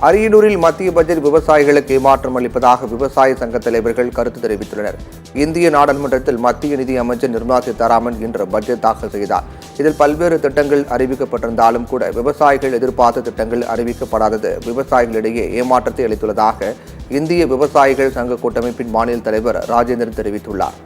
அரியலூரில் மத்திய பட்ஜெட் விவசாயிகளுக்கு ஏமாற்றம் அளிப்பதாக விவசாய சங்க தலைவர்கள் கருத்து தெரிவித்துள்ளனர். இந்திய நாடாளுமன்றத்தில் மத்திய நிதி அமைச்சர் நிர்மலா சீதாராமன் இன்று பட்ஜெட் தாக்கல் செய்தார். இதில் பல்வேறு திட்டங்கள் அறிவிக்கப்பட்டிருந்தாலும் கூட விவசாயிகள் எதிர்பார்த்த திட்டங்கள் அறிவிக்கப்படாதது விவசாயிகளிடையே ஏமாற்றத்தை அளித்துள்ளதாக இந்திய விவசாயிகள் சங்க கூட்டமைப்பின் மாநில தலைவர் ராஜேந்திரன் தெரிவித்துள்ளார்.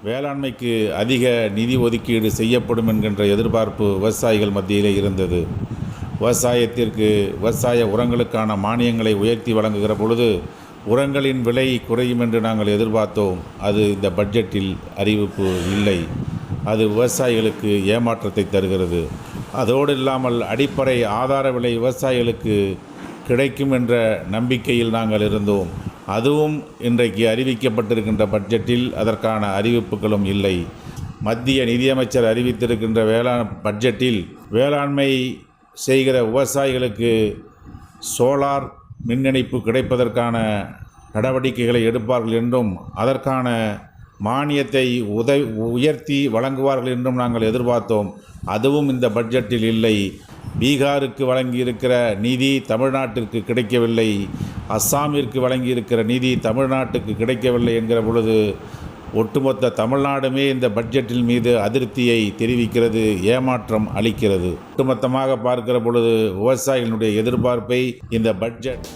வேளாண்மைக்கு அதிக நிதி ஒதுக்கீடு செய்யப்படும் என்கின்ற எதிர்பார்ப்பு விவசாயிகள் மத்தியிலே இருந்தது. விவசாய உரங்களுக்கான மானியங்களை உயர்த்தி வழங்குகிற பொழுது உரங்களின் விலை குறையும் என்று நாங்கள் எதிர்பார்த்தோம். அது இந்த பட்ஜெட்டில் அறிவிப்பு இல்லை. அது விவசாயிகளுக்கு ஏமாற்றத்தை தருகிறது. அதோடு இல்லாமல் அடிப்படை ஆதார விலை விவசாயிகளுக்கு கிடைக்கும் என்ற நம்பிக்கையில் நாங்கள் இருந்தோம். அதுவும் இன்றைக்கு அறிவிக்கப்பட்டிருக்கின்ற பட்ஜெட்டில் அதற்கான அறிவிப்புகளும் இல்லை. மத்திய நிதியமைச்சர் அறிவித்திருக்கின்ற பட்ஜெட்டில் வேளாண்மை செய்கிற விவசாயிகளுக்கு சோலார் மின் இணைப்பு கிடைப்பதற்கான நடவடிக்கைகளை எடுப்பார்கள் என்றும் அதற்கான மானியத்தை உயர்த்தி வழங்குவார்கள் என்றும் நாங்கள் எதிர்பார்த்தோம். அதுவும் இந்த பட்ஜெட்டில் இல்லை. பீகாருக்கு வழங்கியிருக்கிற நிதி தமிழ்நாட்டிற்கு கிடைக்கவில்லை. அஸ்ஸாமிற்கு வழங்கியிருக்கிற நிதி தமிழ்நாட்டுக்கு கிடைக்கவில்லை என்கிற பொழுது ஒட்டுமொத்த தமிழ்நாடுமே இந்த பட்ஜெட்டில் மீது அதிருப்தியை தெரிவிக்கிறது, ஏமாற்றம் அளிக்கிறது. ஒட்டுமொத்தமாக பார்க்கிற பொழுது விவசாயிகளுடைய எதிர்பார்ப்பை இந்த பட்ஜெட்